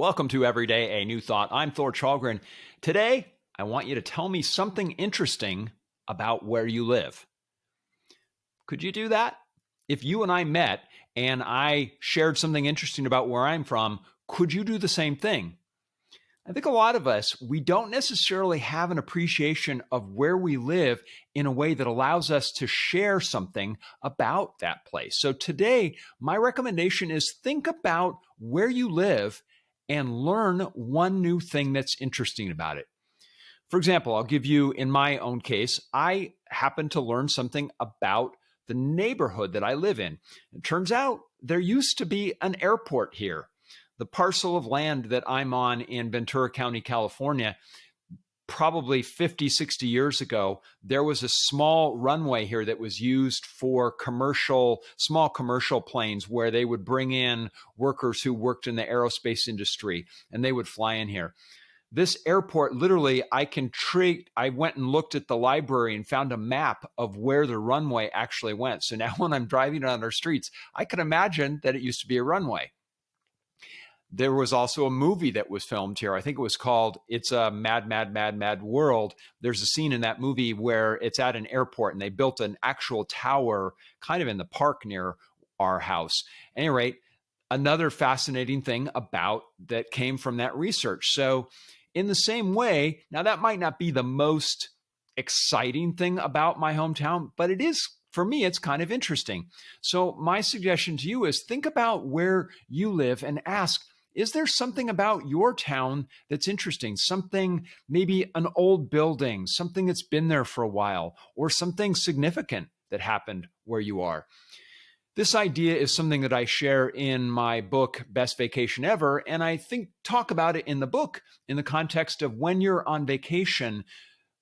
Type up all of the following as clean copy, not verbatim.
Welcome to Everyday A New Thought. I'm Thor Chalgren. Today, I want you to tell me something interesting about where you live. Could you do that? If you and I met and I shared something interesting about where I'm from, could you do the same thing? I think a lot of us, we don't necessarily have an appreciation of where we live in a way that allows us to share something about that place. So today, my recommendation is think about where you live and learn one new thing that's interesting about it. For example, I'll give you, in my own case, I happened to learn something about the neighborhood that I live in. It turns out there used to be an airport here. The parcel of land that I'm on in Ventura County, California, probably 50, 60 years ago, there was a small runway here that was used for small commercial planes where they would bring in workers who worked in the aerospace industry and they would fly in here. This airport, literally, I went and looked at the library and found a map of where the runway actually went. So now when I'm driving on our streets, I can imagine that it used to be a runway. There was also a movie that was filmed here. I think it was called It's a Mad, Mad, Mad, Mad World. There's a scene in that movie where it's at an airport and they built an actual tower kind of in the park near our house. At any rate, another fascinating thing about that came from that research. So in the same way, now that might not be the most exciting thing about my hometown, but it is, for me, it's kind of interesting. So my suggestion to you is think about where you live and ask, is there something about your town that's interesting? Something, maybe an old building, something that's been there for a while, or something significant that happened where you are. This idea is something that I share in my book, Best Vacation Ever, and I talk about it in the book in the context of when you're on vacation,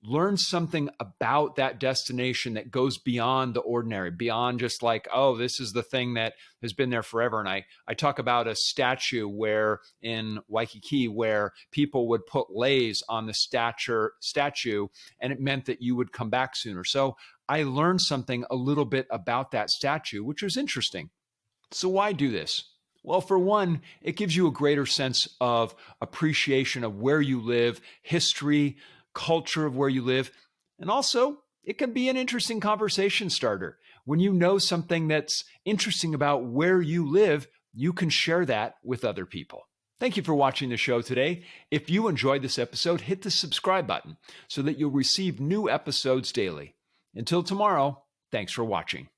learn something about that destination that goes beyond the ordinary, beyond just like, oh, this is the thing that has been there forever. And I talk about a statue in Waikiki where people would put leis on the statue, and it meant that you would come back sooner. So I learned something a little bit about that statue, which was interesting. So why do this? Well, for one, it gives you a greater sense of appreciation of where you live, history, culture of where you live. And also, it can be an interesting conversation starter. When you know something that's interesting about where you live, you can share that with other people. Thank you for watching the show today. If you enjoyed this episode, hit the subscribe button so that you'll receive new episodes daily. Until tomorrow, thanks for watching.